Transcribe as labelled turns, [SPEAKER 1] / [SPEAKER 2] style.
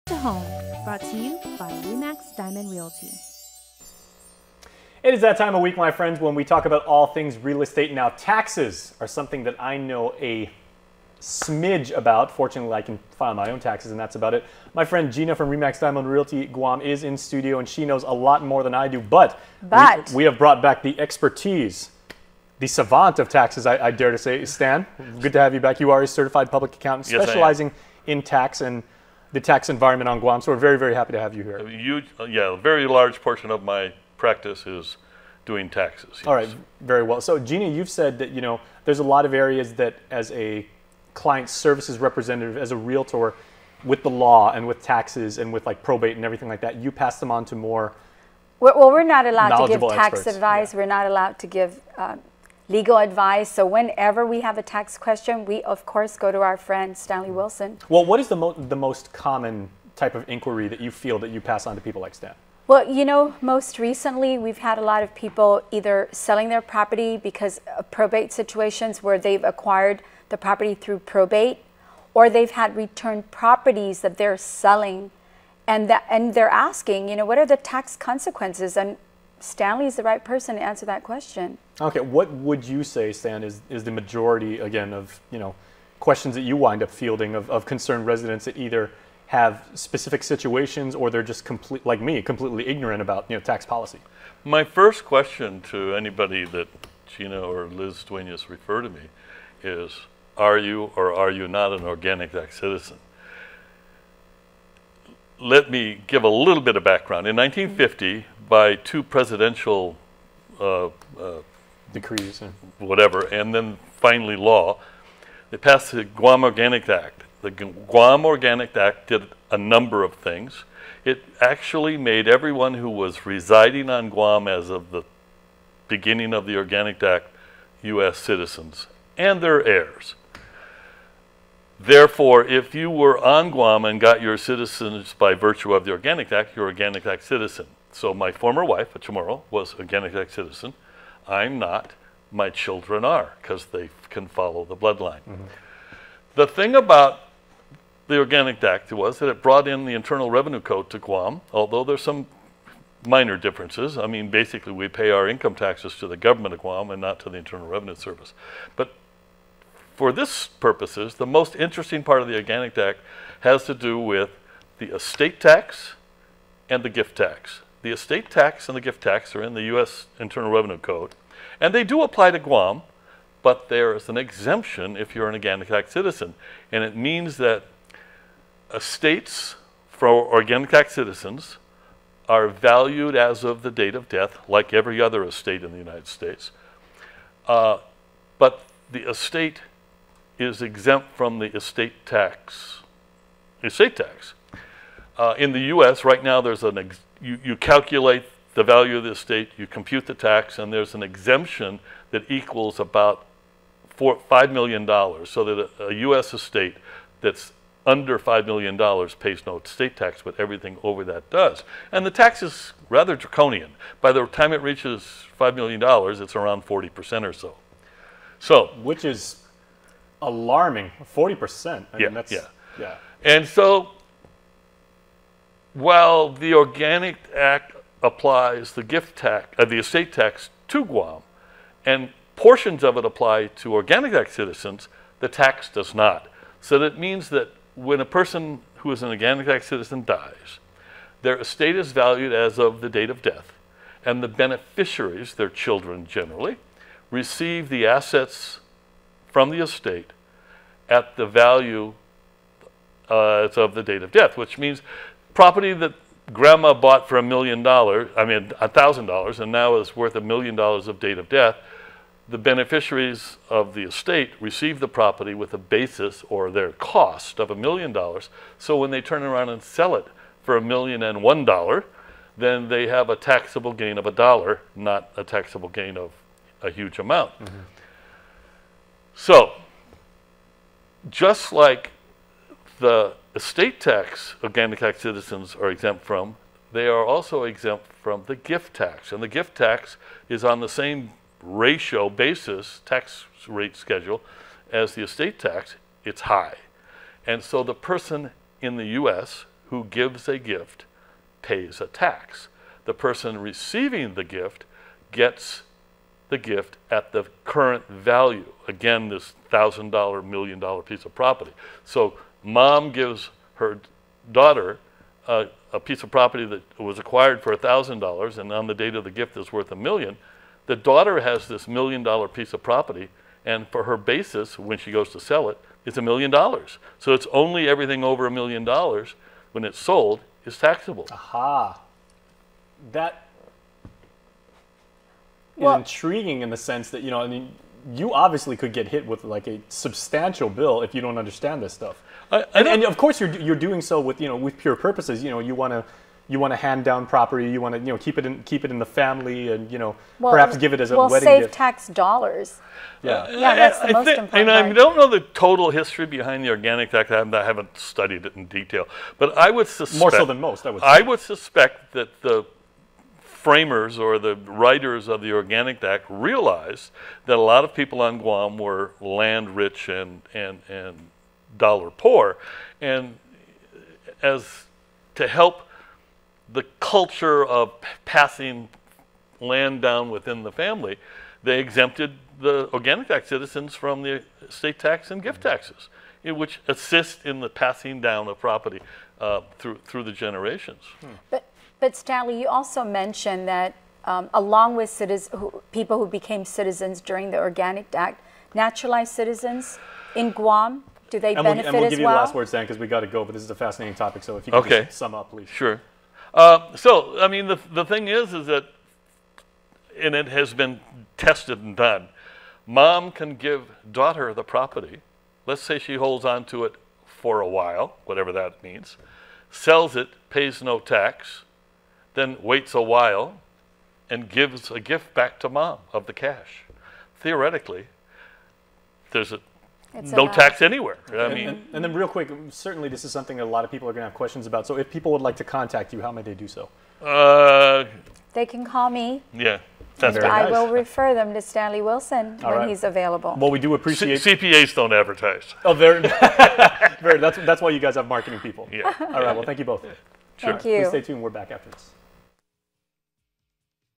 [SPEAKER 1] to Home, brought to you by RE/MAX Diamond Realty.
[SPEAKER 2] It is that time of week, my friends, when we talk about all things real estate. Now, taxes are something that I know a smidge about. Fortunately, I can file my own taxes, and that's about it. My friend Gina from RE/MAX Diamond Realty Guam is in studio, and she knows a lot more than I do. But we have brought back the expertise, the savant of taxes, I dare to say. Stan, good to have you back. You are a certified public accountant specializing in tax and the tax environment on Guam. So we're very, very happy to have you here.
[SPEAKER 3] A very large portion of my practice is doing taxes. Yes.
[SPEAKER 2] All right, very well. So Gina, you've said that, you know, there's a lot of areas that as a client services representative, as a realtor, with the law and with taxes and with like probate and everything like that, you pass them on to more
[SPEAKER 4] Well, we're not allowed to give tax
[SPEAKER 2] experts.
[SPEAKER 4] advice. Yeah. We're not allowed to give legal advice. So whenever we have a tax question, we, of course, go to our friend Stanley Wilson.
[SPEAKER 2] Well, what is the most common type of inquiry that you feel that you pass on to people like Stan?
[SPEAKER 4] Well, you know, most recently we've had a lot of people either selling their property because of probate situations where they've acquired the property through probate, or they've had returned properties that they're selling, and they're asking, you know, what are the tax consequences? And Stanley's the right person to answer that question.
[SPEAKER 2] Okay, what would you say, Stan, is the majority, again, of, you know, questions that you wind up fielding of concerned residents that either have specific situations or they're just like me, completely ignorant about, you know, tax policy?
[SPEAKER 3] My first question to anybody that Gina or Liz Duenas refer to me is, are you or are you not an organic tax citizen? Let me give a little bit of background. In 1950, by two presidential
[SPEAKER 2] decrees,
[SPEAKER 3] whatever, and then finally law, they passed the Guam Organic Act. The Guam Organic Act did a number of things. It actually made everyone who was residing on Guam as of the beginning of the Organic Act U.S. citizens and their heirs. Therefore, if you were on Guam and got your citizens by virtue of the Organic Act, you're an Organic Act citizen. So my former wife, a Chamorro, was an Organic Act citizen. I'm not. My children are, because they can follow the bloodline. Mm-hmm. The thing about the Organic Act was that it brought in the Internal Revenue Code to Guam, although there's some minor differences. I mean, basically, we pay our income taxes to the government of Guam and not to the Internal Revenue Service. But for this purposes, the most interesting part of the Organic Act has to do with the estate tax and the gift tax. The estate tax and the gift tax are in the U.S. Internal Revenue Code, and they do apply to Guam, but there is an exemption if you're an Organic Act citizen, and it means that estates for Organic Act citizens are valued as of the date of death, like every other estate in the United States, but the estate is exempt from the estate tax. In the U.S. right now, there's you calculate the value of the estate, you compute the tax, and there's an exemption that equals about $5 million, so that a U.S. estate that's under $5 million pays no estate tax, but everything over that does. And the tax is rather draconian. By the time it reaches $5 million, it's around 40% or so. So,
[SPEAKER 2] which is alarming, 40%. I mean, that's, yeah.
[SPEAKER 3] And so, while the Organic Act applies the gift tax, the estate tax to Guam, and portions of it apply to Organic Act citizens, the tax does not. So that means that when a person who is an Organic Act citizen dies, their estate is valued as of the date of death, and the beneficiaries, their children generally, receive the assets from the estate at the value as of the date of death, which means property that grandma bought for $1 million, $1,000, and now is worth $1 million of date of death, the beneficiaries of the estate receive the property with a basis or their cost of $1 million. So when they turn around and sell it for $1,001, then they have a taxable gain of $1, not a taxable gain of a huge amount. Mm-hmm. So, just like the estate tax Organic Act citizens are exempt from, they are also exempt from the gift tax. And the gift tax is on the same ratio basis, tax rate schedule, as the estate tax. It's high. And so the person in the U.S. who gives a gift pays a tax. The person receiving the gift gets the gift at the current value. Again, this $1,000, $1 million piece of property. So mom gives her daughter a piece of property that was acquired for $1,000, and on the date of the gift is worth $1 million. The daughter has this $1 million piece of property, and for her basis, when she goes to sell it, it's $1 million. So it's only everything over $1 million when it's sold is taxable.
[SPEAKER 2] Aha. That is
[SPEAKER 4] Well-
[SPEAKER 2] intriguing in the sense that, you know, I mean, you obviously could get hit with like a substantial bill if you don't understand this stuff. And of course you're doing so with, you know, with pure purposes. You know, you want to hand down property, you want to, you know, keep it in the family, and, you know, perhaps give it as a wedding
[SPEAKER 4] save
[SPEAKER 2] gift.
[SPEAKER 4] tax dollars.
[SPEAKER 2] Yeah.
[SPEAKER 4] Yeah, that's the most important
[SPEAKER 3] And I
[SPEAKER 4] part.
[SPEAKER 3] don't know the total history behind the Organic Act. I haven't studied it in detail, but I would suspect
[SPEAKER 2] More so than most, I would say.
[SPEAKER 3] I would suspect that the framers or the writers of the Organic Act realized that a lot of people on Guam were land rich and dollar poor, and as to help the culture of passing land down within the family, they exempted the Organic Act citizens from the estate tax and gift taxes, which assist in the passing down of property through the generations.
[SPEAKER 4] But Stanley, you also mentioned that along with people who became citizens during the Organic Act, naturalized citizens in Guam, do they benefit
[SPEAKER 2] and we'll
[SPEAKER 4] as
[SPEAKER 2] give you
[SPEAKER 4] well?
[SPEAKER 2] the last word, Stan, because we got to go, but this is a fascinating topic, so if you could just sum up, please.
[SPEAKER 3] Sure. So, I mean, the thing is that, and it has been tested and done, mom can give daughter the property. Let's say she holds on to it for a while, whatever that means, sells it, pays no tax, then waits a while and gives a gift back to mom of the cash. Theoretically, there's no tax anywhere. I mean,
[SPEAKER 2] and then real quick, certainly this is something that a lot of people are going to have questions about. So if people would like to contact you, how may they do so?
[SPEAKER 4] They can call me.
[SPEAKER 3] Yeah.
[SPEAKER 2] Very
[SPEAKER 4] And I
[SPEAKER 2] nice.
[SPEAKER 4] will refer them to Stanley Wilson
[SPEAKER 2] All
[SPEAKER 4] when
[SPEAKER 2] right.
[SPEAKER 4] he's available.
[SPEAKER 2] Well, we do appreciate.
[SPEAKER 3] CPAs don't advertise.
[SPEAKER 2] Oh, very. That's why you guys have marketing people.
[SPEAKER 3] Yeah.
[SPEAKER 2] All right. Well, thank you both.
[SPEAKER 4] Thank
[SPEAKER 2] Please
[SPEAKER 4] you.
[SPEAKER 2] stay tuned. We're back after this.